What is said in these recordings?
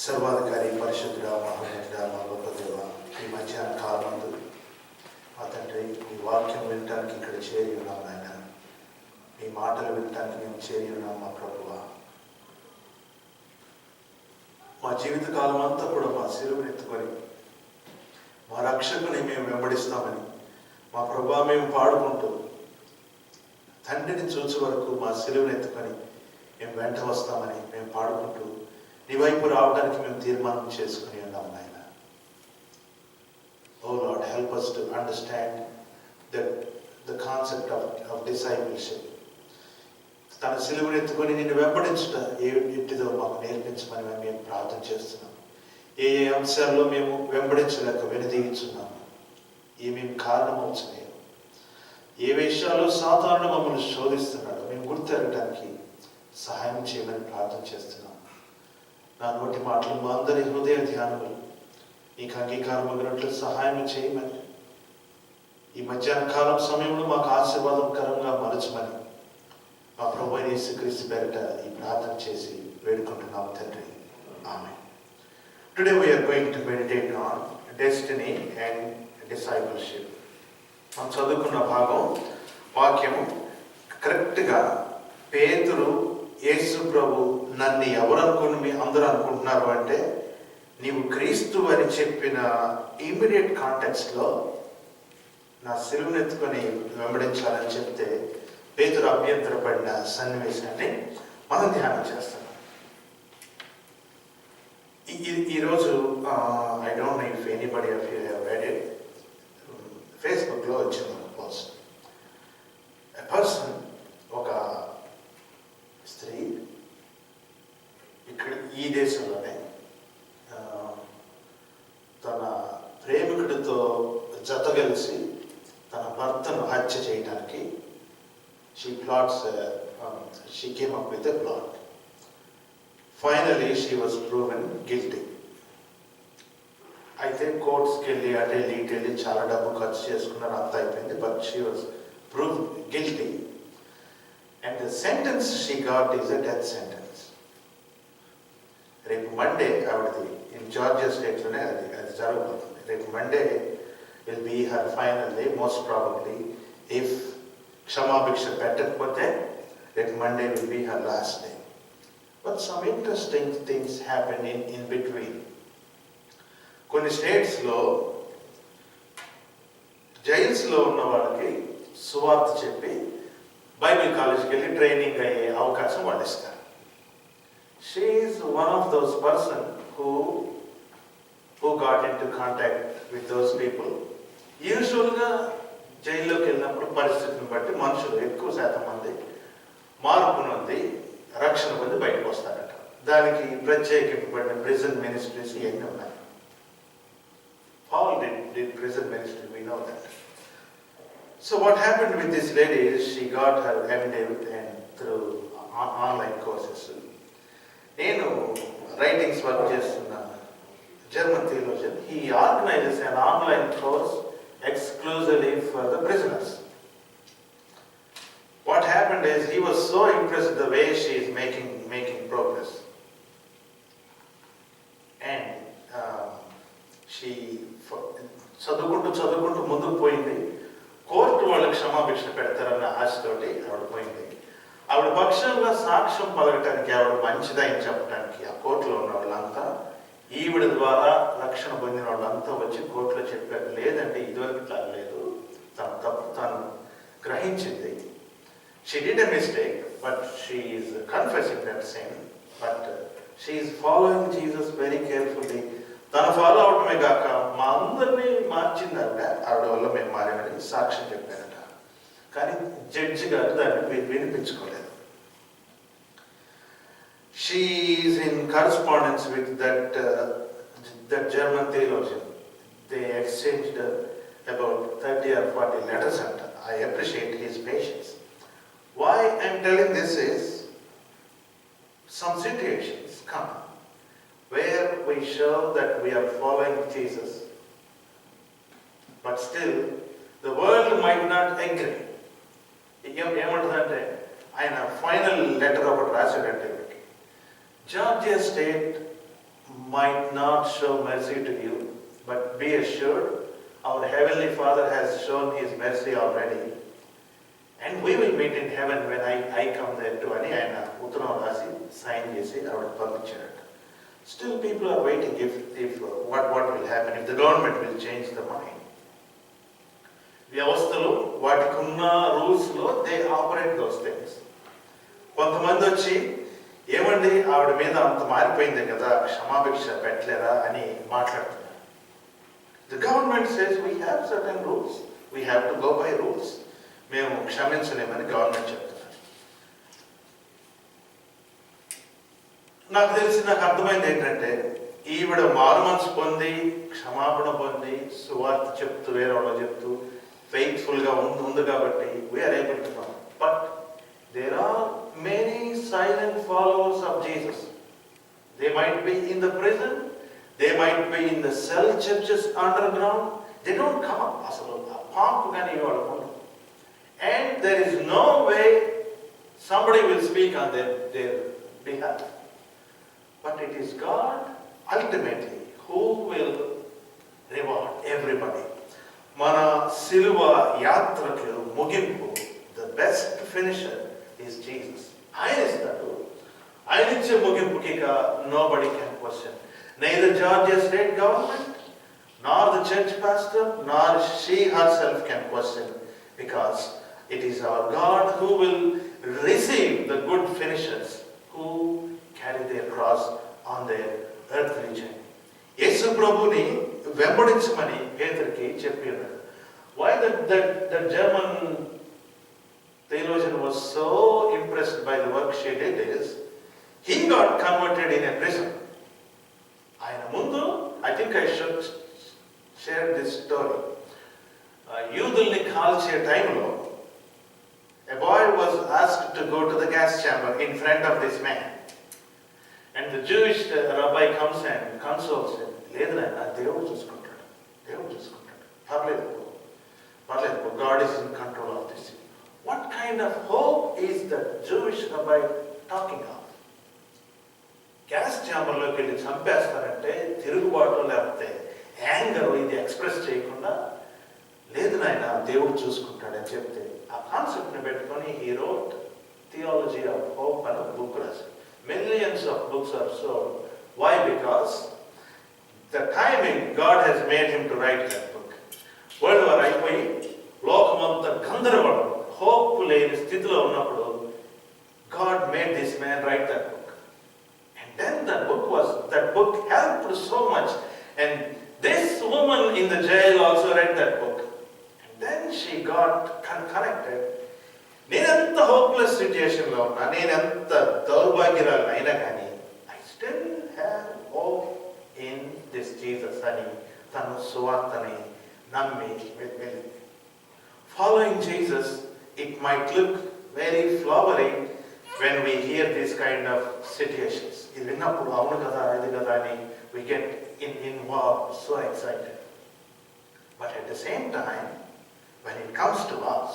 సర్వాధికారి పరిశుద్ధుడా మహోన్నతుడా మా గొప్ప దేవ, ఈ మధ్యాహ్న కాలమందు మా తండ్రి మీ వాక్యం వినటానికి ఇక్కడ చేరి ఉన్నాం నాయన. మీ మాటలు వినటానికి మేము చేరి ఉన్నాం మా ప్రభువా. మా జీవిత కాలం అంతా కూడా మా శిలువను ఎత్తుకొని మా రక్షకుని మేము వెంబడిస్తామని మా ప్రభువా మేము పాడుకుంటూ తండ్రిని చూచే వరకు మా శిలువను ఎత్తుకొని మేము వెంట వస్తామని మేము పాడుకుంటూ నీ వైపు రావడానికి మేము తీర్మానం చేసుకుని ఉన్నాం నాయన. Oh Lord, help us to understand the concept of discipleship. తన సిలువను ఎత్తుకొని నిన్ను వెంబడించుట ఏంటిదో మాకు నేర్పించమని మేము ప్రార్థన చేస్తున్నాం. ఏ ఏ అంశాల్లో మేము వెంబడించలేక వెనుదీయుచున్నాము, ఏమేమి కారణమవుతున్నాయో, ఏ విషయాల్లో సాధారణ మమ్మల్ని శోధిస్తున్నాడో మేము గుర్తెరగడానికి సహాయం చేయమని ప్రార్థన చేస్తున్నాం. నా నోటి మాటలు మా అందరి హృదయ ధ్యానములు నీకు అంగీకారమగినట్లు సహాయం చేయమని, ఈ మధ్యాహ్న కాలం సమయంలో మాకు ఆశీర్వాదకరంగా మలచమని మా ప్రభువైన యేసుక్రీస్తు పేరిట ఈ ప్రార్థన చేసి వేడుకుంటున్నాము తండ్రి. Amen. Today we are going to meditate on destiny and discipleship. మనం చదువుకున్న భాగం వాక్యము కరెక్ట్గా పేతురు యేసు ప్రభు నన్ను ఎవరు అనుకుని మీ అందరూ అనుకుంటున్నారు అంటే నీవు క్రీస్తు అని చెప్పిన ఇమీడియట్ కాంటెక్స్ట్లో నా సిలువను ఎత్తుకొని వెంబడించాలని చెప్తే పేతురు అభ్యంతరపడిన సన్నివేశాన్ని మనం ధ్యానం చేస్తున్నాం. ఈరోజు I don't know if anybody of you have read it, ఫేస్బుక్లో వచ్చింది ఒక పోస్ట్. ఎ పర్సన్, ఒక స్త్రీ ఇక్కడ ఈ దేశంలోనే తన ప్రేమికుడితో జతగలిసి తన భర్తను హత్య చేయడానికి she came up with a plot. Finally she was proven guilty. అయితే కోర్ట్స్కి వెళ్ళి అటు వెళ్ళి ఇటు వెళ్ళి చాలా డబ్బు ఖర్చు చేసుకున్నారు, అంత అయిపోయింది. But she was proved guilty. And the sentence she got is a death sentence. రేపు మండే ఆవిడది ఇన్ జార్జియా స్టేట్లోనే అది జరగబోతుంది. రేపు Monday will be her final day most probably. If క్షమాభిక్ష పెట్టకపోతే రేపు Monday will be her last day. But some interesting things happen in between. కొన్ని స్టేట్స్లో జైల్స్లో ఉన్న వాళ్ళకి సువార్త చెప్పి బైబిల్ కాలేజ్కి వెళ్ళి ట్రైనింగ్ అయ్యే అవకాశం వాళ్ళు ఇస్తారు. She is one of those person who got into contact with those people. యూజువల్గా జైల్లోకి వెళ్ళినప్పుడు పరిస్థితిని బట్టి మనుషులు ఎక్కువ శాతం మంది మార్పు నొంది రక్షణ పొంది బయటకు వస్తారట. దానికి ప్రత్యేకింపబడిన ప్రిజన్ మినిస్ట్రీస్ ఇవన్నీ ఉన్నాయి. Paul did prison ministry, we know that. So what happened with this lady is she got her MDiv and through online courses. నేను రైటింగ్స్ వర్క్ చేస్తున్న German theologian, he organizes an online course exclusively for the prisoners. What happened is he was so impressed the way she is making progress. And she చదువుకుంటూ ముందుకు పోయింది. Court వాళ్ళకి క్షమాభిక్ష పెడతారన్న ఆశతోటి ఆవిడ పోయింది. ఆవిడ పక్షంగా సాక్ష్యం పలకటానికి, ఆవిడ మంచిదని చెప్పడానికి ఆ కోర్టులో ఉన్న వాళ్ళంతా, ఈవిడ ద్వారా రక్షణ పొందిన వాళ్ళంతా వచ్చి కోర్టులో చెప్పారు, లేదంటే ఇదివరకు ఇట్లా లేదు, తన తప్పు తాను గ్రహించింది. She did a mistake but she is confessing that sin, but she is following Jesus very carefully. తను ఫాలో అవడమే కాక మా అందరినీ మార్చింది ఆవిడ వల్ల మేము మారామని సాక్ష్యం చెప్పారట. కానీ జడ్జి గారు దాన్ని వినిపించుకోలేదు. She is in correspondence with that German theologian. They exchanged about 30 or 40 letters, and I appreciate his patience. Why I am telling this is, some situations come where we show that we are following Jesus, but still the world might not agree. ఏమంటుందంటే ఆయన final letter ఒకటి రాశాడంటే, Georgia state might not show mercy to you, but be assured, our Heavenly Father has shown His mercy already. And we will meet in heaven when I come there too. అని ఆయన ఉత్తరం రాసి sign చేసి ఆవిడ పంపించారట. Still people are waiting if what will happen, if the government will change the mind. వ్యవస్థలు వాటికున్న రూల్స్లో they operate those things. కొంతమంది వచ్చి ఏమండి ఆవిడ మీద అంత మారిపోయింది కదా, క్షమాభిక్ష పెట్టలేరా అని మాట్లాడుతున్నారు. The government says we have certain rules, we have to go by rules. మేము క్షమించలేమని గవర్నమెంట్ చెప్తున్నారు. నాకు అర్థమైంది ఏంటంటే ఈవిడ మారు మనసు పొంది క్షమాపణ పొంది సువార్త చెప్తూ వేరే వాళ్ళు చెప్తూ ఫెయిత్ఫుల్గా ఉంది కాబట్టి we are able to know. But there are many silent followers of Jesus. They might be in the prison, they might be in the cell churches under ground. They don't come up. అసలు పాంపు కానీ ఇవాళ ఉండదు. And there is no way somebody will speak on their behalf. But it is God ultimately who will reward everybody. Mana siluva yatraku mugimpu, the best finisher is Jesus. Ayinistadu. Ayiniche mugimpuki ka nobody can question. Neither Georgia state government, nor the church pastor, nor she herself can question, because it is our God who will receive the good finishers who carry their cross on their earthly journey. యేసు ప్రభుని వెంబడించమని పేతురుకి చెప్పి ఉన్నాడు. Why the German theologian was so impressed by the work she did is, he got converted in a prison. ఆయన ముందు, I think I should share this story. యూదుల్ని కాల్చే టైంలో a boy was asked to go to the gas chamber in front of this man. And the Jewish rabbi comes and consoles him. లేదు నాయన, దేవుడు చూసుకుంటాడు, దేవుడు చూసుకుంటాడు, పర్లేదు, God is in control of this. What kind of hope is the Jewish rabbi talking of? Gas ఛాంబర్లోకి వెళ్ళి చంపేస్తారంటే తిరుగుబాటు లేకపోతే యాంగర్ ఇది ఎక్స్ప్రెస్ చేయకుండా, లేదు నాయన దేవుడు చూసుకుంటాడని చెప్తే ఆ కాన్సెప్ట్ని పెట్టుకొని he wrote Theology of Hope అని ఒక బుక్ రాశారు. Millions of books are sold. Why? Because the timing God has made him to write that book. World war అయిపోయి లోకమంతా గందరగోళం, హోప్ లేని స్థితిలో ఉన్నప్పుడు God made this man write that book. And then that book helped so much. And this woman in the jail also read that book. Then she got connected. నేనెంత hopeless సిచ్యుయేషన్లో ఉన్నా, నేనెంత దౌర్భాగ్యురాలు అయినా కానీ I still have hope in this Jesus అని తను సువార్తని నమ్మి వెళ్ళింది. Following Jesus, it might look very flowery when we hear this kind of situations. ఇది విన్నప్పుడు అవును కదా, ఇది కదా అని we get involved, so excited. But at the same time, when it comes to us,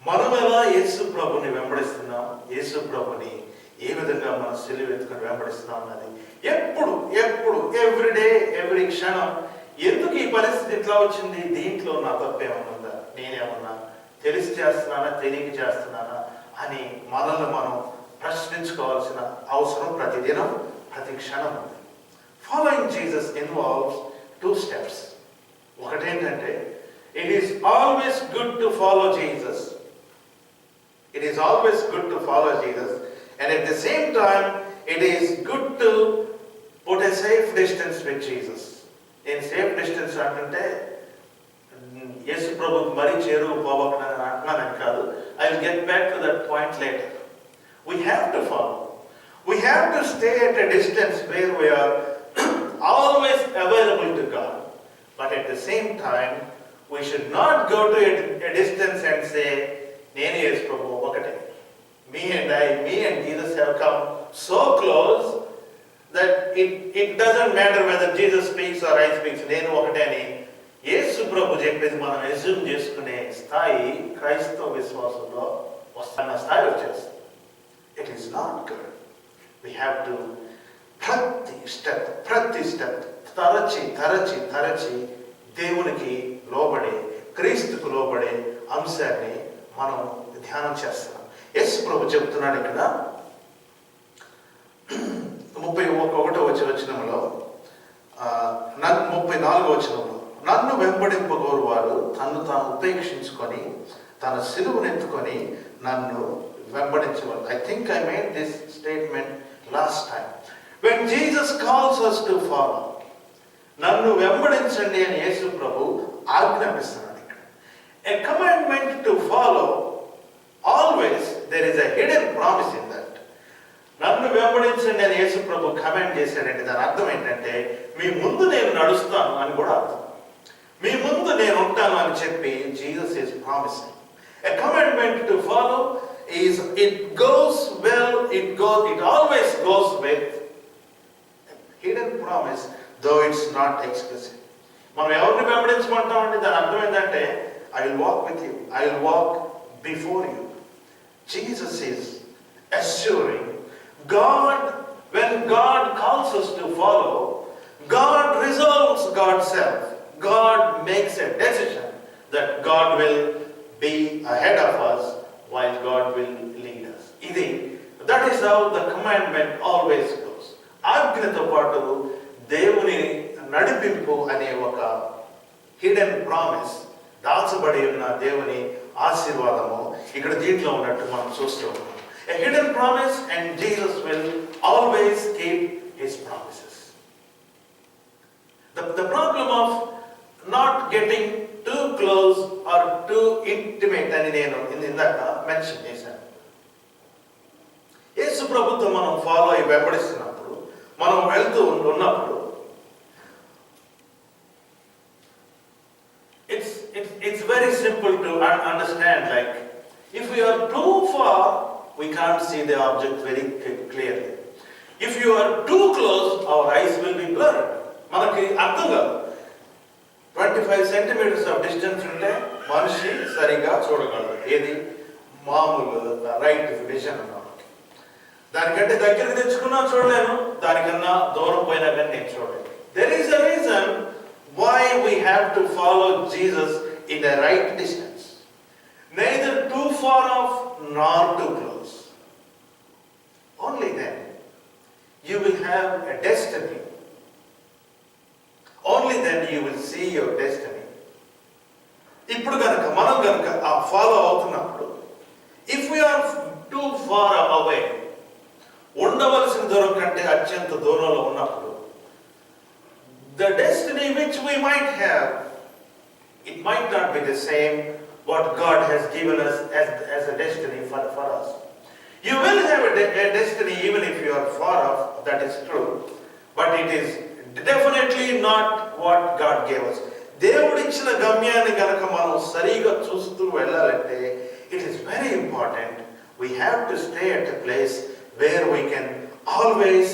మనం ఎలా యేసు ప్రభుని వెంబడిస్తున్నాం, యేసు ప్రభుని ఏ విధంగా మనం సిలువ ఎత్తుకొని వెంబడిస్తున్నాం అన్నది ఎప్పుడు ఎవ్రీడే, ఎవ్రీ క్షణం, ఎందుకు ఈ పరిస్థితి ఇట్లా వచ్చింది, దీంట్లో నా తప్పేమన్నా ఉందా, నేనేమన్నా తెలిసి చేస్తున్నానా, తెలియక చేస్తున్నానా అని మనల్ని మనం ప్రశ్నించుకోవాల్సిన అవసరం ప్రతిదినం, ప్రతి క్షణం ఉంది. Following Jesus involves 2 steps. ఒకటేంటంటే, it is always good to follow Jesus. It is always good to follow Jesus, and at the same time it is good to put a safe distance with Jesus. In safe distance అంటే యేసు ప్రభుకి మరీ చేరువ పోవకుండా అంటున్నానని కాదు. I will get back to that point later. We have to follow. We have to stay at a distance where we are always available to God. But at the same time, we should not go to a distance and say, Nene Yesu Prabhu okate. Me and Jesus have come so close that it doesn't matter whether Jesus speaks or I speak. Nenu okate ani యేసు ప్రభు చెప్పేది మనం assume చేసుకునే స్థాయి క్రైస్తవ విశ్వాసంలో వస్తున్న స్థాయి వచ్చేస్తుంది. It is not good. We have to ప్రతి స్టెప్ తరచి దేవునికి లోబడే, క్రీస్తుకు లోబడే అంశాన్ని మనం ధ్యానం చేస్తున్నాం. యేసు ప్రభు చెప్తున్నాడు ఇక్కడ 31వ వచనంలో, 34వ వచనంలో, నన్ను వెంబడింపగోరువాడు తన్ను తాను ఉపేక్షించుకొని తన సిలువనెత్తుకొని నన్ను వెంబడించవాలి. I think I made this statement last time. When Jesus calls us to follow, నన్ను వెంబడించండి అని యేసు ప్రభు ఆజ్ఞాపిస్తున్నాడు ఇక్కడ. A commandment to follow, always there is a hidden promise in that. నన్ను వెంబడించండి అని యేసు ప్రభు కమాండ్ చేశాడంటే దాని అర్థం ఏంటంటే, మీ ముందు నేను నడుస్తాను అని కూడా అర్థం. మీ ముందు నేను ఉంటాను అని చెప్పి Jesus is promising. A commandment to follow is, it goes well, it always goes with hidden promise, though it's not explicit. మనం ఎవరిని వెంబడించమంటామంటే దాని అర్థం ఏంటంటే, I will walk with you, I will walk before you. Jesus is assuring God, when God calls us to follow, God resolves God's self. God makes a decision that God will be ahead of us while God will lead us. That is how the commandment always goes. ఆజ్ఞతో పాటు దేవుని నడిపింపు అనే ఒక hidden promise, దాచబడి ఉన్న దేవుని ఆశీర్వాదము ఇక్కడ దీంట్లో ఉన్నట్టు మనం చూస్తూ ఉన్నాం. A hidden promise, and Jesus will always keep his promises. The problem of not getting too close or too intimate అని నేను ఇందాక మెన్షన్ చేశాను. యేసు ప్రభుత్వం మనం ఫాలో అయ్యి వెంబడిస్తున్నప్పుడు, మనం వెళ్తూ ఉన్నప్పుడు, it's very simple to understand. Like, if we are too far, we can't see the object very clearly. If you are too close, our eyes will be blurred. మనకి అర్థం కాదు. 25 centimeters of distance ఉంటే మనిషి సరిగా చూడగలరు. ఏది మామూలు right vision అన్నమాట. దానికంటే దగ్గరికి తెచ్చుకున్నా చూడలేను, దానికన్నా దూరం పోయినా కానీ నేను చూడలేను. There is a reason why we have to follow Jesus in the right distance. Neither too far off nor too close. Only then you will have a destiny. Only then you will see your destiny. ఇప్పుడు మనం కనుక ఆ follow అవుతున్నప్పుడు, if we are too far away, ఉండవలసిన దూరం కంటే అత్యంత దూరంలో ఉన్నప్పుడు, the destiny which we might have, it might not be the same what God has given us as a destiny for us. You will have a destiny even if you are far off, that is true, but it is definitely not what God gave us. దేవుడు ఇచ్చిన గమ్యాన్ని కనుక మనం సరిగా చూస్తూ వెళ్ళాలంటే, it is very important. We have to stay at a place where we can always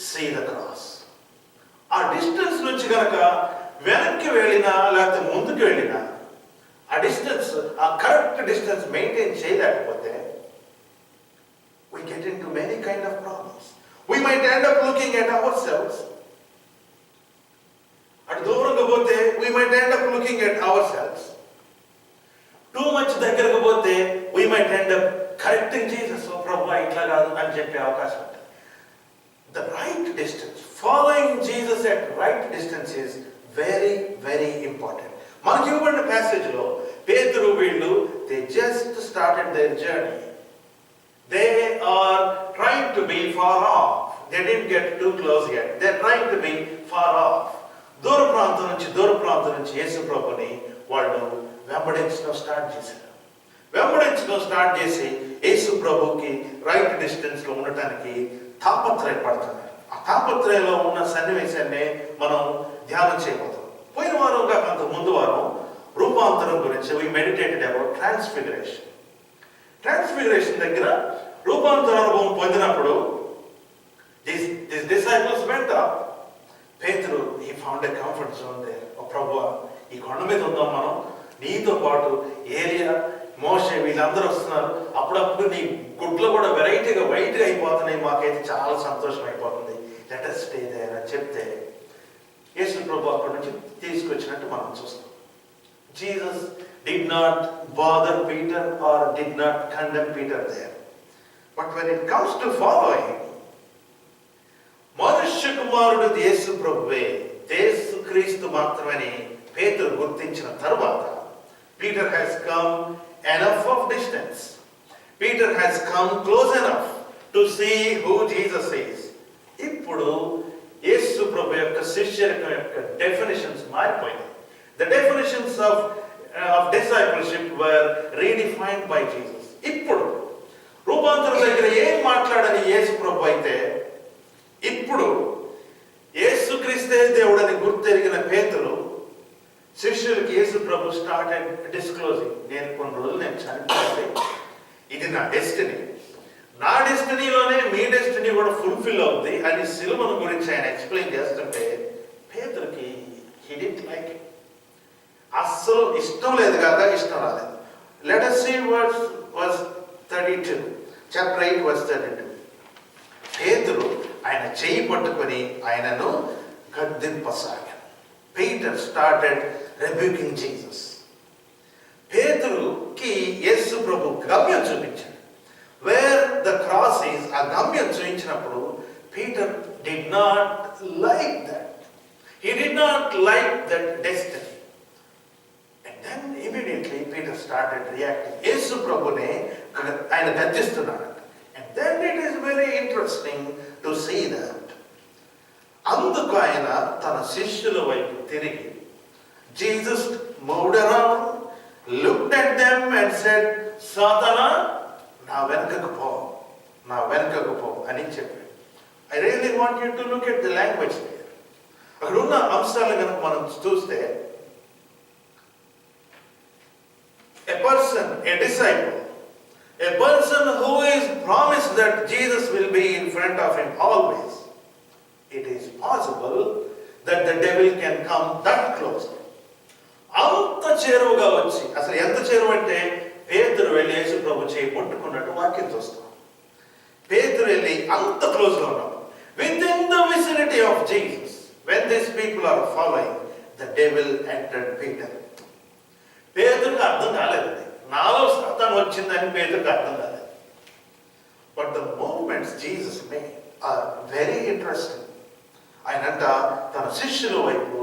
see the cross. ఆ distance నుంచి కనుక వెనక్కి వెళ్ళినా లేకపోతే ముందుకు వెళ్ళినా, ఆ డిస్టెన్స్, ఆ కరెక్ట్ డిస్టెన్స్ మెయింటైన్ చేయలేకపోతే, we get into many kind of problems. We might end up looking at ourselves. అటు దూరంగా పోతే we might end up looking at ourselves. Too much దగ్గరకు పోతే we might end up correcting Jesus. ఓ ప్రభువా ఇట్లా కాదు అని చెప్పే అవకాశం ఉంటుంది. The right distance, following Jesus at right distance is very, very important. మనకి ఇవ్వబడిన ప్యాసేజ్లో పేతురు వీళ్ళు, they just started their journey. They are trying to be far off. They didn't get too close yet. They're trying to be far off. దూర ప్రాంతం నుంచి యేసు ప్రభుని వాళ్ళు వెంబడించడం స్టార్ట్ చేసి యేసు ప్రభుకి రైట్ డిస్టెన్స్ లో ఉండటానికి తాపత్రయపడుతున్నారు. ఆ తాపత్రయంలో ఉన్న సన్నివేశాన్ని మనం ధ్యానం చేయబోతున్నాం. పోయిన వారం కాక ముందు వారం రూపాంతరం గురించి we meditated about ట్రాన్స్ఫిగరేషన్ దగ్గర రూపాంతర అనుభవం పొందినప్పుడు these disciples went up. పేతురు, he found a comfort zone there. ఓ ప్రభువా, ఈ కొండ మీద ఉందాం మనం, నీతో పాటు ఏలియా, మోషే వీళ్ళందరూ వస్తున్నారు. అప్పుడప్పుడు నీ గుడ్లు కూడా వెరైటీగా వైట్గా అయిపోతున్నాయి, మాకైతే చాలా సంతోషం అయిపోతుంది. లెట్ us stay there అని చెప్తే యేసు ప్రభు అక్కడి నుంచి తీసుకొచ్చినట్టు మనం చూస్తాం. Jesus did not bother Peter or did not condemn Peter there. But when it comes to following, మనుష్య కుమారుడు యేసు ప్రభువే, యేసు క్రీస్తు మాత్రమని పేతురు గుర్తించిన తరువాత, Peter has come enough of distance. Peter has come close enough to see who Jesus is. ఇప్పుడు యేసు ప్రభు యొక్క శిష్యరికం యొక్క డెఫినిషన్స్ మారిపోయింది. The definitions of discipleship were redefined by Jesus. ఇప్పుడు రూపాంతరం దగ్గర ఏం మాట్లాడని యేసు ప్రభు అయితే, ఇప్పుడు యేసుక్రీస్తే దేవుడని గుర్తెరిగిన పేతురు శిష్యులకి యేసు ప్రభు స్టార్టెడ్ డిస్క్లోజింగ్. నేను కొన్ని రోజులు నేను చనిపోతే ఇది నా డెస్టినీ, నా డెస్టినీలోనే మీ డెస్టినీ కూడా ఫుల్ఫిల్ అవుద్ది అని సిలువను గురించి ఆయన ఎక్స్ప్లెయిన్ చేస్తుంటే పేతురుకి హి డిడ్ంట్ లైక్ ఇట్. అస్సలు ఇష్టం లేదు కదా, ఇష్టం రాలేదు. Let us see verse 32, chapter 8 verse 32. పేతురు ఆయన చెయ్యి పట్టుకొని ఆయనను గద్దింపసాగాడు. Peter started rebuking Jesus. పేతురుకి యేసు ప్రభు గమ్యం చూపించాడు. వేర్ ద క్రాస్ ఈజ్, ఆ గమ్యం చూపించినప్పుడు Peter did not like that. He did not like that destiny. And then immediately Peter started reacting. యేసు ప్రభునే ఆయన గర్జిస్తున్నాడు. And then it is very interesting to see that. అందుకు ఆయన తన శిష్యుల వైపు తిరిగి, Jesus moved around, looked at them and said, Satana, నా వెనకకు పో అని చెప్పాడు. I really want you to look at the language there. అక్కడ ఉన్న అంశాలు కనుక మనం చూస్తే, a person, a disciple, a person who is promised that Jesus will be in front of him always, it is possible that the devil can come that close. అంత చేరువుగా వచ్చి, అసలు ఎంత చేరువు అంటే పేతురు వెళ్ళి యేసు ప్రభు చేయి పట్టుకున్నట్టు వాక్యం చూస్తాం. పేతురు వెళ్ళి అంత క్లోజ్గా ఉన్నాం. Within the vicinity of Jesus, when this people are following, the devil entered Peter. పేతురుకి అర్థం కాలేదు, నాలో సాతాను వచ్చిందని పేతురుకి అర్థం కాలేదు. But the movements Jesus made are very interesting. ఆయనంట తన శిష్యుల వైపు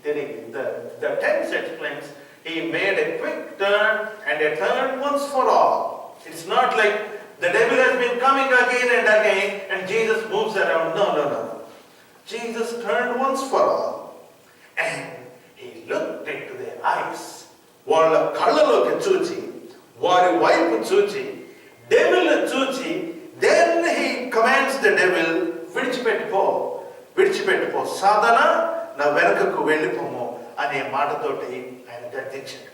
తిరిగి, the text explains, he made a quick turn and a turn once for all. It's not like the devil has been coming again and again and Jesus moves around. No. Jesus turned once for all and he looked into their eyes. వాళ్ళ కళ్ళలోకి చూచి, వారి వైపు చూచి, devil చూచి, then he commands the devil, విడిచిపెట్టుకో సాధన, నా వెనకకు వెళ్ళిపోము అనే మాటతోటి ఆయన గద్దించాడు.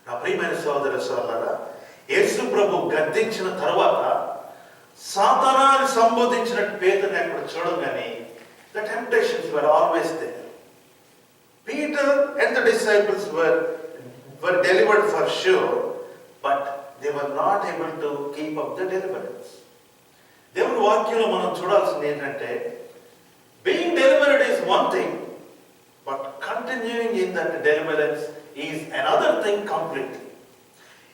నా ప్రియమైన సోదర సోదరులారా, యేసు ప్రభు గద్దించిన తర్వాత సాతానాన్ని సంబోధించినట్టు పేతురుని అక్కడ చూడగానే the temptations were always there. Peter and the disciples were delivered for sure, but they were not able to keep up the deliverance. దేవుని వాక్యంలో మనం చూడాల్సింది ఏంటంటే, being delivered is one thing, but continuing in that deliverance is another thing completely.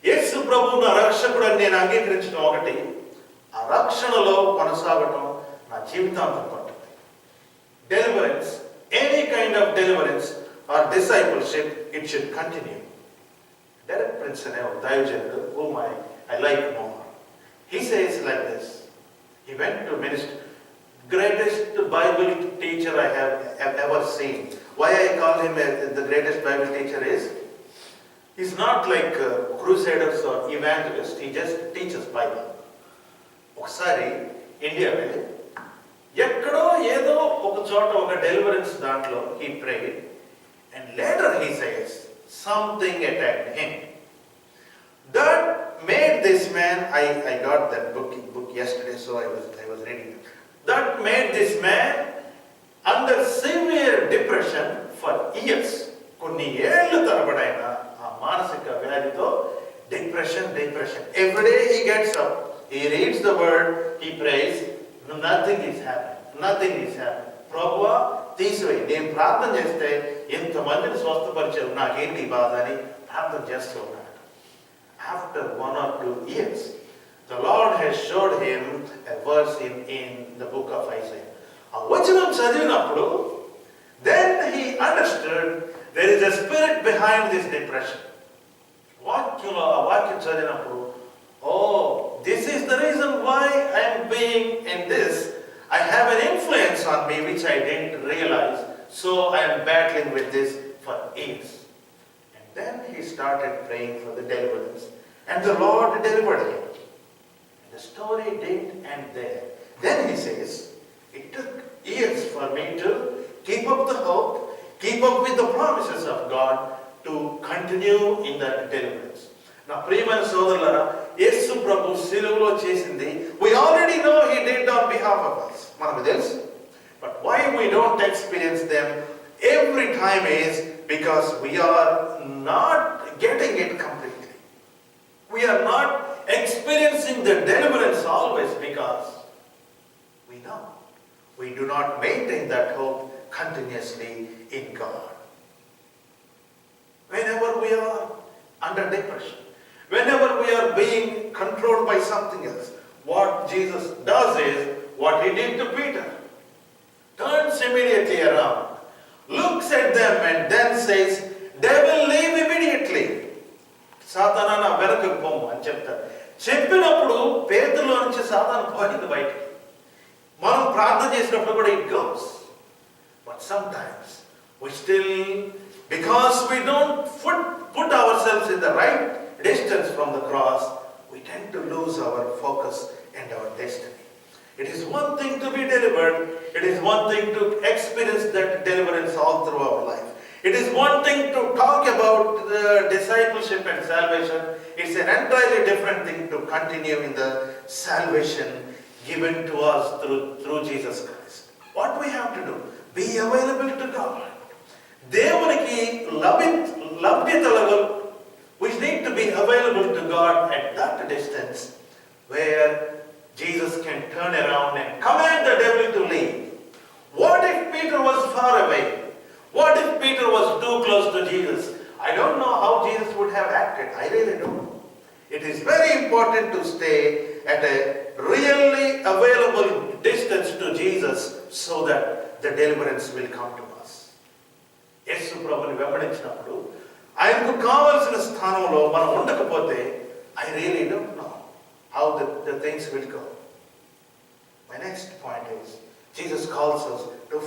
యేసు ప్రభు నా రక్షకుడు అని నేను అంగీకరించడం ఒకటి, ఆ రక్షణలో కొనసాగటం నా జీవితాంతం పడుతుంది. Deliverance, any kind of deliverance or discipleship, it should continue. Derek Prince అనే ఒక దైవజనుడు, whom I like more, he says like this. He went to minister. Greatest Bible teacher I have ever seen. Why I call him the greatest Bible teacher is, he's not like crusaders or evangelists. He just teaches Bible. ఒకసారి India వెళ్ళి ఎక్కడో ఏదో ఒక చోట ఒక deliverance దాంట్లో he prayed and later he says something attacked him. That made this man, I got that book yesterday, so I was reading it. That made this man under severe depression for years. కొన్ని ఏళ్ళు తరబడైన ఆ మానసిక వ్యాధితో depression. Every day he gets up, he reads the word, he prays, nothing is happening. Nothing is happen. ప్రభువా తీసివేయి, నేను ప్రార్థన చేస్తే ఎంతమందిని స్వస్థపరిచారు, నాకేంటి ఈ బాధ అని ప్రార్థన చేస్తూ ఉన్నాడు. After 1 or 2 years, the Lord has showed him a verse in the book of Isaiah. ఆ వచనం చదివినప్పుడు then he understood there is a spirit behind this depression. వాక్యం చదివినప్పుడు, oh, this is the reason why I am being in this. I have an influence on me which I didn't realize, so I am battling with this for years. And then he started praying for the deliverance, and the Lord delivered him. And the story didn't end there. Then he says, it took years for me to keep up the hope, keep up with the promises of God, to continue in that deliverance. నా ప్రియమైన సోదరులారా, యేసు ప్రభు శిలువలో చేసింది we already know he did on behalf of us, మనకు తెలుసు. But why we don't experience them every time is because we are not getting it completely. We are not experiencing the deliverance always because we know we do not maintain that hope continuously in God. Whenever we are under depression, whenever we are being controlled by something else, what Jesus does is what he did to Peter. Turns immediately around, looks at them and then says, devil, leave immediately. సాతానా నా వెనకకు పొమ్ము అని చెప్తాడు. చెప్పినప్పుడు పేతురులో నుంచి సాతాను పోయింది బయటికి. మనం ప్రార్థన చేసినప్పుడు కూడా it goes. But sometimes we still, because we don't put ourselves in the right distance from the cross, we tend to lose our focus and our destiny. It is one thing to be delivered. It is one thing to experience that deliverance all through our life. It is one thing to talk about the discipleship and salvation. It's an entirely different thing to continue in the salvation given to us through Jesus Christ. What we have to do? Be available to God. దేవునికి లభ్యతలు which need to be available to God at that distance where Jesus can turn around and command the devil to leave. What if Peter was far away? What if Peter was too close to Jesus? I don't know how Jesus would have acted. I really don't know. It is very important to stay at a really available distance to Jesus so that the deliverance will come to us. యేసు ప్రభుని వెంబడించినప్పుడు ఆయనకు కావలసిన స్థానంలో మనం ఉండకపోతే I really don't know how the things will go. My next point is Jesus calls us to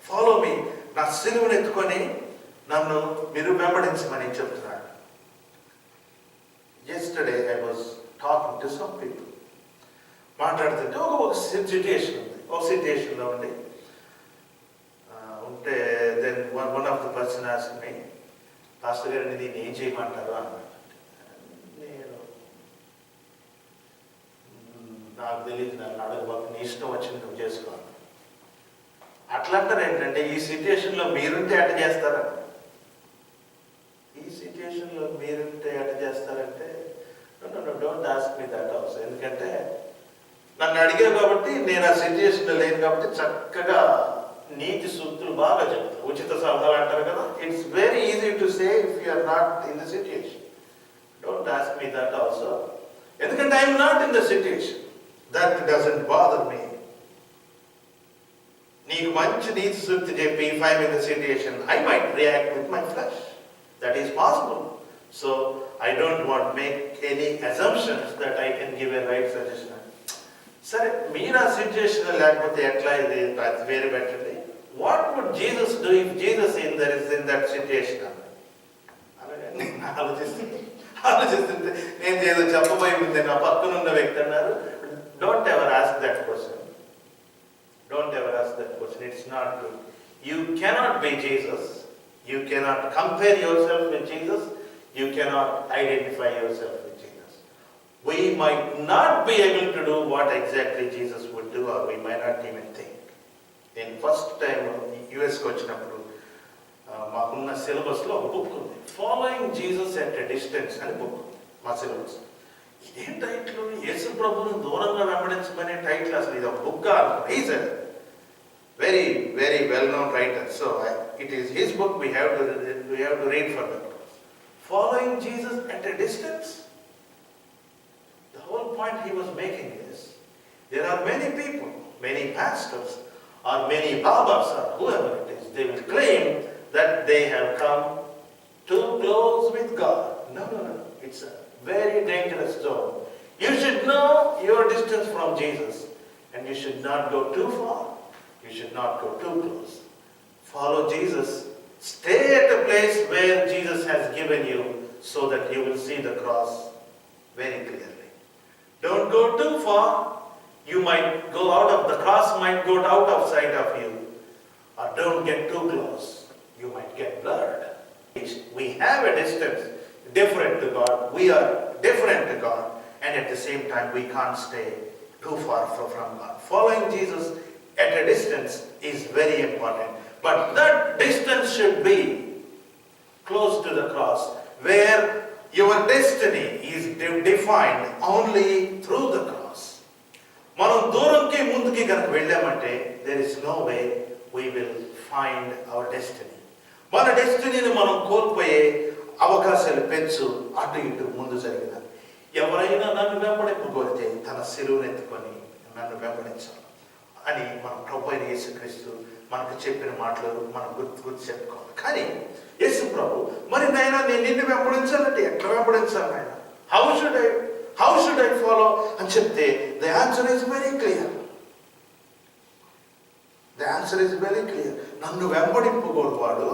follow me. నా సిలువను ఎత్తుకొని నన్ను మీరు వెంబడించమని చెప్తున్నాడు. Yesterday I was talking to some people. మాట్లాడుతుంటే ఒక సిచ్యుయేషన్ ఉంది. ఒక సిచ్యుయేషన్లో ఉంటే then one of the person asked me, pastor గారిని దీన్ని ఏం చేయమంటారు అన్నాడు. నేను నాకు తెలియదు, నన్ను అడగబాకు, నీ ఇష్టం వచ్చింది నువ్వు చేసుకోవాలి. అట్లా అంటారు ఏంటంటే, ఈ సిచ్యుయేషన్లో మీరుంటే అట్ట చేస్తారా? ఈ సిచ్యుయేషన్లో మీరుంటే అట్ట చేస్తారంటే don't ask me that also. ఎందుకంటే నన్ను అడిగావు కాబట్టి, నేను ఆ సిచ్యుయేషన్లో లేను కాబట్టి చక్కగా నీతి సూక్తులు బాగా చెప్తారు. ఉచిత సలహాలు అంటారు కదా. It's very easy to say if you are not in the situation. Don't ask me that also. ఎందుకంటే I'm not in the situation. That doesn't bother me. నీకు మంచి నీతి సూక్తి చెప్పి if I'm in the situation I might react with my flesh. That is possible. So I don't want make any assumptions that I can give a right suggestion. సరే, మీరు ఆ situation లేకపోతే ఎట్లా, ఇది వేరే పెట్టండి. What would Jesus do if Jesus in that situation అలాగే నేను ఆలోచిస్తుంటే నేను ఏదో చెప్పబోయి ఉంది. నా పక్కన ఉన్న వ్యక్తి అన్నారు, don't ever ask that question. Don't ever ask that question. It's not true. You cannot be Jesus. You cannot compare your self with Jesus. You cannot identify your self with Jesus. We might not be able to do what exactly Jesus would do, or we might not even think. In first time యుఎస్కి వచ్చినప్పుడు మాకున్న సిలబస్లో ఒక book ఉంది, following Jesus at a distance అని book మా syllabus. ఇదేం title, యేసు ప్రభువును దూరంగా వెంబడించమనే టైటిల్. అసలు ఇది ఒక బుక్ కాదు. very, very well-known writer. So it is his book we have to read for them. Following Jesus at a distance. The whole point he was making is, there are many people, many pastors, or many babas, or whoever it is, they will claim that they have come too close with God. No. It's a very dangerous zone. You should know your distance from Jesus, and you should not go too far. You should not go too close. Follow Jesus. Stay at a place where Jesus has given you, so that you will see the cross very clearly. Don't go too far. You might go out of, the cross might go out of sight of you. Or don't get too close. You might get blurred. We have a distance different to God. We are different to God. And at the same time, we can't stay too far from God. Following Jesus at a distance is very important. But that distance should be close to the cross, where your destiny is defined only through the cross. మనం దూరంకి ముందుకి కనుక వెళ్ళామంటే, there is no way we will find our destiny. మన డెస్టినీని మనం కోల్పోయే అవకాశాలు పెంచు అటు ఇటు ముందు జరిగిన. ఎవరైనా నన్ను వెంబడింపగోరితే తన సిలువను ఎత్తుకొని నన్ను వెంబడించాలి అని మన ప్రభు అయిన యేసుక్రీస్తు మనకు చెప్పిన మాటలు మనం గుర్తు చెప్పుకోవాలి. కానీ యేసు ప్రభు, మరి నాయనా నేను నిన్ను వెంబడించాలంటే ఎట్లా వెంబడించాలి నాయన? హౌ షుడ్ ఐ ఫాలో అని చెప్తే, the answer is very clear. The answer is very clear. నన్ను వెంబడింపగోరువాడు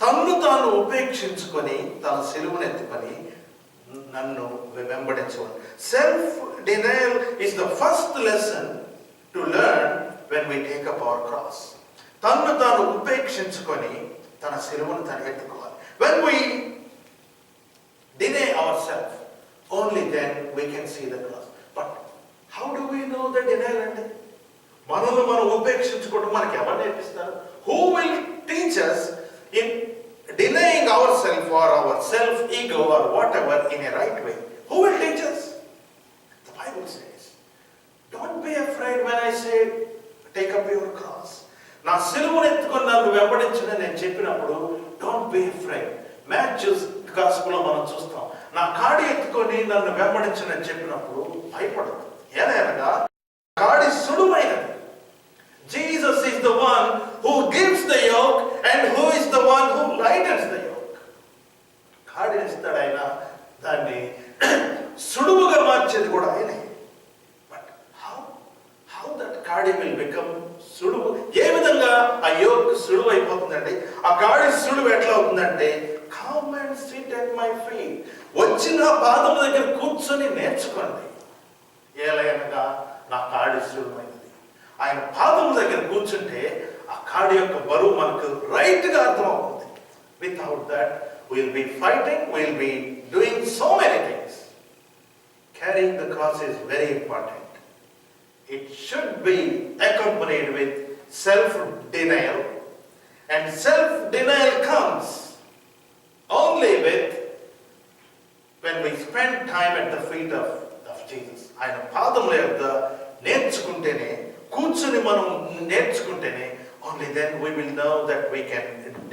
తన్ను తాను ఉపేక్షించుకొని తన సిలువను ఎత్తుకొని నన్ను వెంబడించవాడు. Self denial is the first lesson to learn when we take up our cross. తన్ను తాను ఉపేక్షించుకొని తన సిలువను తను ఎత్తుకోవాలి. When we deny ourselves, only then we can see the cross. But how do we know the denial అంటే? మనల్ని మనం ఉపేక్షించుకోవడం మనకి ఎవరు నేర్పిస్తారు? Who will teach us in denying ourselves or our self-ego or whatever in a right way? Who will teach us? The Bible says, don't be afraid when I say, take up your cross. నా సిలువను ఎత్తుకొని నన్ను వెంబడించని నేను చెప్పినప్పుడు, don't be afraid. Matthew's Gospel మనం చూస్తాం, నా కాడి ఎత్తుకొని నన్ను వెంబడించని చెప్పినప్పుడు భయపడదు. ఏలైనగా కాడి సులువైనది. Jesus is the one who gives the yoke and who is the one who lightens the yoke. కాడిని ఇస్తాడు ఆయన, దాన్ని సులువుగా మార్చేది కూడా ఆయనే. బట్ how that కాడి will become సులువు, ఏ విధంగా ఆ యోక్ సులువు అయిపోతుందండి? ఆ కాడి సులువు ఎట్లా అవుతుందంటే, come and sit at my feet. వచ్చిన పాదం దగ్గర కూర్చొని నేర్చుకోండి. ఏలైనగా నా కాడి సులువైనది. ఆయన పాదం దగ్గర కూర్చుంటే ఆ కాడి యొక్క బరువు మనకు రైట్గా అర్థమవుతుంది. Without that we'll be fighting, we'll be doing so many things. Carrying the cross is very important. It should be accompanied with self-denial, and self-denial comes only when we spend time at the feet of Jesus. ఆయన పాదముల యొద్ద నేర్చుకుంటేనే, కూర్చుని మనం నేర్చుకుంటేనే, only then we will know that we can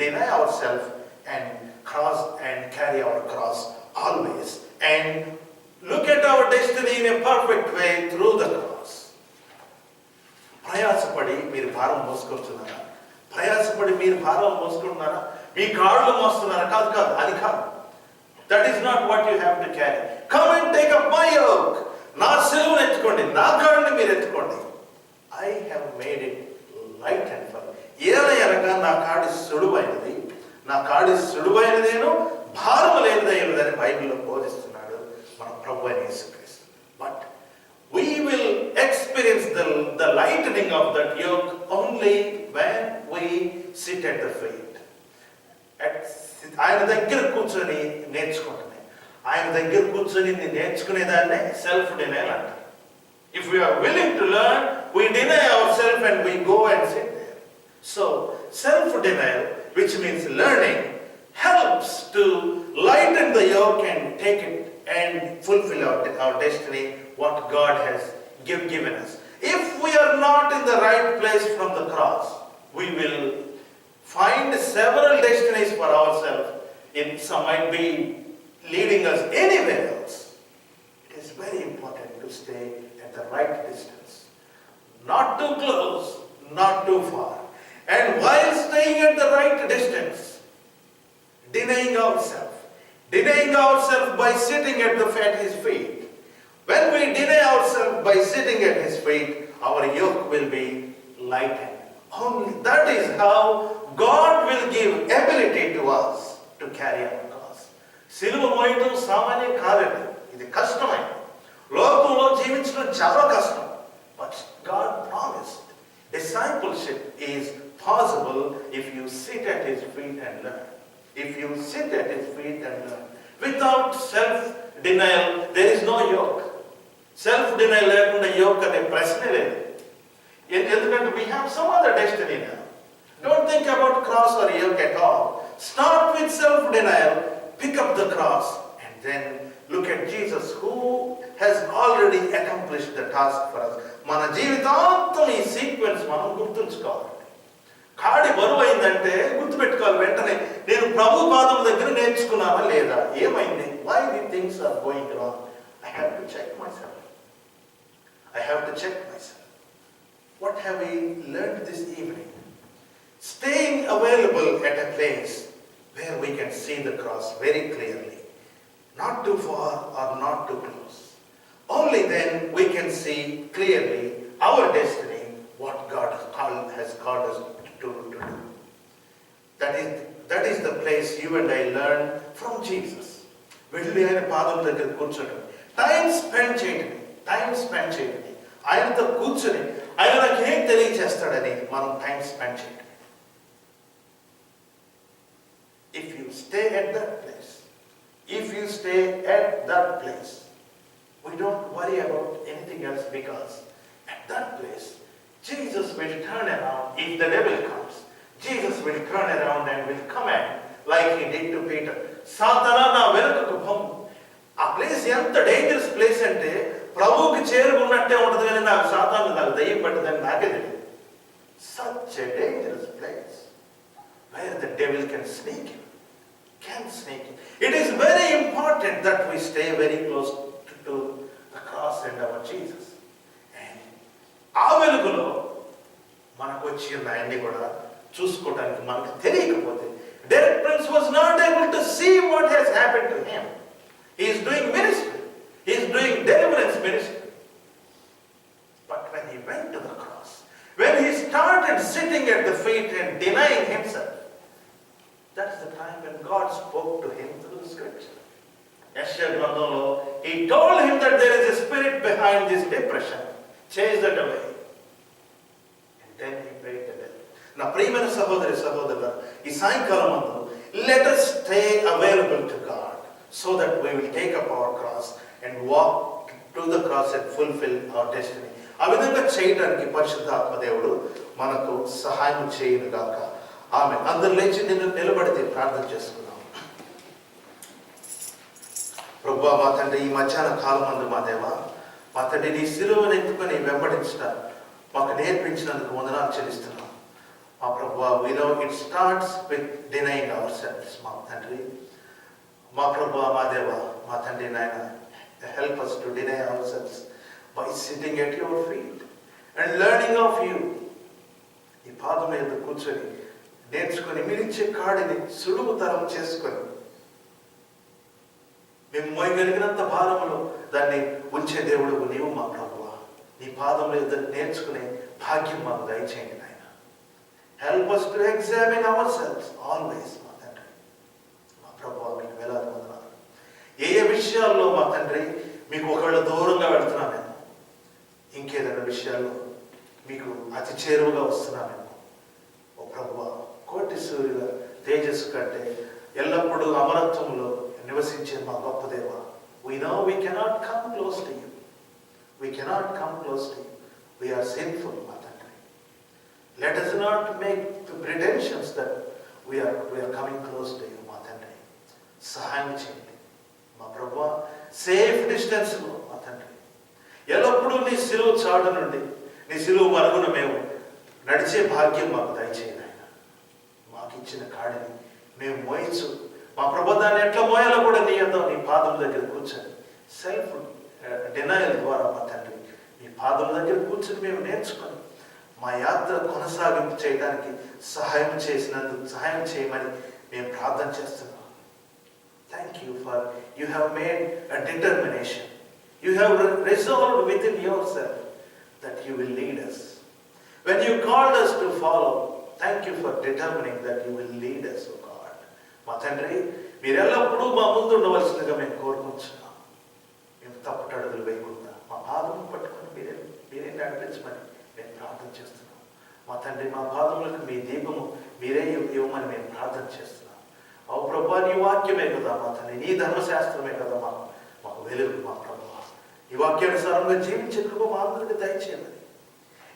deny ourselves and cross and carry our cross always and look at our destiny in a perfect way through the cross. ప్రయాసపడి మీరు భారం మోసుకొస్తున్నారా? ప్రయాసపడి మీరు భారం మోసుకుంటున్నారా? మీ కాళ్ళు మోస్తున్నారా? కాదు, అది కాదు. That is not what you have to carry. Come and take up my yoke. నా సిలువను ఎత్తుకోండి, నా కాళ్ళని మీరు ఎత్తుకోండి. I have made it light and fun. ఏలయనగా నా కాడి సులువైనది, నా కాడి సులువైనదేను భారము లేనిదైనదని బైబిల్లో బోధిస్తున్నాడు మన ప్రభు అయిన యేసుక్రీస్తు. But we will experience the lightening of that yoke only when we sit at the feet. ఆయన దగ్గర కూర్చొని నేర్చుకుంటున్నాయి. ఆయన దగ్గర కూర్చొని నేర్చుకునేదాన్నే సెల్ఫ్ డినైల్ అంటారు. If we are willing to learn, we deny ourselves and we go and sit there. So self-denial, which means learning, helps to lighten the yoke and take it and fulfill our destiny, what God has given us. If we are not in the right place from the cross, we will find several destinies for ourselves. Some might be leading us anywhere else. It is very important to stay at the right distance. Not too close, not too far. And while staying at the right distance, denying ourselves by sitting at His feet. When we deny ourselves by sitting at His feet, our yoke will be lightened. Only that is how God will give ability to us to carry our cross. సిలువ మోయటం సామాన్యం కాదండి, ఇది కష్టమే. లోకంలో జీవించడం చాలా కష్టం. But God promised discipleship is possible if you sit at His feet and learn. If you sit at His feet and learn. Without self-denial, there is no yoke. Self-denial లేకుండా yoke అనే ప్రశ్నే లేదు. ఎందుకంటే we have some other destiny now. Don't think about cross or yoke at all. Start with self-denial, pick up the cross, and then look at Jesus who has already accomplished the task for us. మన జీవితాంతం ఈ sequence మనం గుర్తుంచుకోవాలి. కాడి బరువు అయిందంటే గుర్తుపెట్టుకోవాలి వెంటనే, నేను ప్రభు పాదం దగ్గర నేర్చుకున్నానా లేదా, ఏమైంది, why the things are going wrong. I have to check myself. What have we learned this evening? Staying available at a place where we can see the cross very clearly. Not too far or not too close. Only then we can see clearly our destiny, what God has called us to do. That is the place you and I learn from Jesus. వెళ్ళి ఆయన పాదం దగ్గర కూర్చోండి, time spend చేయండి. ఆయనతో కూర్చొని ఆయన నాకు ఏం తెలియచేస్తాడని మనం టైం స్పెండ్ చేయండి. If you stay at that place, we don't worry about anything else, because at that place, Jesus will turn around. If the devil comes, Jesus will turn around and will command like He did to Peter. సాతానా నా వెనుకకు పొమ్ము. ఆ place ఎంత dangerous place అంటే ప్రభువుకి చేరుకున్నట్టే ఉంటుంది, కానీ నాకు సాతాను నాకు దయ్యం పట్టదని నాకే తెలియదు. Such a dangerous place where the devil can sneak in. It is very important that we stay very close to the cross and our Jesus. And ఆ వెలుగులో మనకు వచ్చిన ఆయన్ని కూడా చూసుకోవడానికి మనకు తెలియకపోతే, Derek Prince was not able to see what has happened to him. He is doing ministry. He is doing deliverance ministry. But when he went to the cross, when he started sitting at the feet and denying himself, that's the time when God spoke to him through the scripture. Yeshua గ్రంథంలో He told him that there is a spirit behind this depression. Chase that away. And then he prayed to them. నా ప్రియమైన సహోదరుల, ఈ సాయంకాలం మందు let us stay available to God so that we will take up our cross and walk to the cross and fulfill our destiny. ఆ విధంగా చేయడానికి పరిశుద్ధాత్మ దేవుడు మనకు సహాయం చేయనుగాక. ఆమేన్. అందరూ లేచి నిలబడితే ప్రార్థన చేసుకుందాం. ప్రభువా మా తండ్రి, ఈ మధ్యాహ్న కాలం మందు మా దేవా, మా తండ్రి నీ సిలువను ఎత్తుకొని వెంబడించట మాకు నేర్పించినందుకు వందనాలు చెల్లిస్తున్నాం. మా ప్రభువా, we know it starts with denying ourselves. మా తండ్రి, మా ప్రభువా, మా దేవా, మా తండ్రి నాయన, help us to deny ourselves by sitting at your feet and learning of you. ఈ పాదం మీద కూర్చొని నేర్చుకొని మీరిచ్చే కాడిని సులువుతరం చేసుకొని మేము మోయగలిగినంత భారములో దాన్ని ఉంచే దేవుడు నీవు మా ప్రభువా. నీ పాదంలో నేర్చుకునే భాగ్యం మాకు దయచేయండి నాయన. Help us to examine ourselves always, మా తండ్రి. మా ప్రభువా, మీకు వేలాది వందనాలు. ఏ విషయాల్లో మా తండ్రి మీకు ఒకవేళ దూరంగా వెళుతున్నామేమో, ఇంకేదైనా విషయాల్లో మీకు అతి చేరువుగా వస్తున్నామేమో, ఓ ప్రభువా, కోటి సూర్యుల తేజస్సు కంటే ఎల్లప్పుడూ అమరత్వంలో నివసించే మా గొప్ప దేవ, we know we cannot come close to you. We are sinful, మా తండ్రి. Let us not make the pretensions that we are coming close to you, మా తండ్రి. సహాయం చేయండి మా ప్రభువా. సేఫ్ డిస్టెన్స్లో మా తండ్రి ఎల్లప్పుడూ నీ సిలువ చాటు నుండి, నీ సిలువ మరుగున మేము నడిచే భాగ్యం మాకు దయచేయండి ఆయన. మాకు ఇచ్చిన కాడిని మేము మోయచ్చు. మా ప్రబోధాన్ని ఎట్లా మోయాలో కూడా నీ యొద్ద, నీ పాదం దగ్గర కూర్చొని సెల్ఫ్ డినయల్ ద్వారా మా తండ్రి నీ పాదం దగ్గర కూర్చొని మేము నేర్చుకొని మా యాత్ర కొనసాగింపు చేయడానికి సహాయం చేయమని మేము ప్రార్థన చేస్తున్నాం. Thank you for you have made a determination. You have resolved with in your self that you will lead us. When you called us to follow, thank you for determining that you will lead us, O God. మా తండ్రి, మీరు ఎల్లప్పుడూ మా ముందు ఉండవలసిందిగా మేము కోరుకుంటున్నాం. మేము తప్పుటడుగులు వేయకుండా మా పాదం పట్టుకొని మీరే నడిపించమని మేము ప్రార్థన చేస్తున్నాం. మా తండ్రి, మా పాదములకు మీ దీపము మీరే ఇవ్వమని మేము ప్రార్థన చేస్తున్నాం. ఓ ప్రభువా, నీ వాక్యమే కదా మా తండ్రి, నీ ధర్మశాస్త్రమే కదా మాకు వెలుగు. మా ప్రభువా, ఈ వాక్యానుసారంగా జీవించే కృప మా అందరికీ దయచేయమని.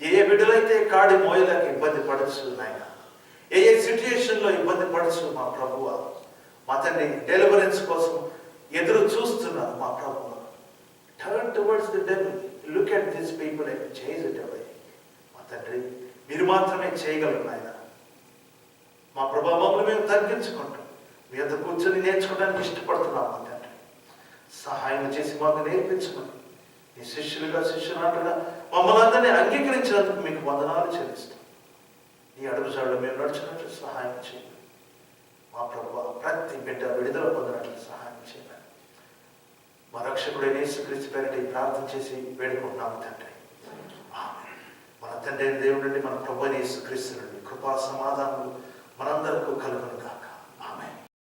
ఏ బిడ్డలైతే కాడి మోయలకు ఇబ్బంది పడచ్చు నాయన, ఏ సిచ్యుయేషన్లో ఇబ్బంది పడచ్చు మా ప్రభువ, మా తండ్రి డెలివరెన్స్ కోసం ఎదురు చూస్తున్నారు మా ప్రభువ. Turn towards the devil, look at this people and change it away. మా తండ్రి, మీరు మాత్రమే చేయగలరు నాయన. మా ప్రభావ మమ్మల్ని మేము తగ్గించుకుంటాం, మీ అంత కూర్చొని నేర్చుకోవడానికి ఇష్టపడుతున్నాం. మా తండ్రి, సహాయం చేసి మాకు నేర్పించమని నీ శిష్యునాటగా మమ్మల్ని అందరినీ అంగీకరించినందుకు మీకు వందనాలు చెల్లిస్తాం. ఈ అడుగుజాడలో మేము నడిచినట్లు సహాయం చేయండి. మా ప్రభువా, ప్రతి బిడ్డ విడుదల పొందినట్లు సహాయం చేయండి. మా రక్షకుడైన యేసుక్రీస్తు పేరిట ప్రార్థన చేసి వేడుకుంటున్నాము తండ్రి. ఆమేన్. మన తండ్రి అయిన దేవుడి నుండి, మన ప్రభువైన యేసుక్రీస్తు నుండి కృపా సమాధానములు మనందరికీ కలుగునుగా.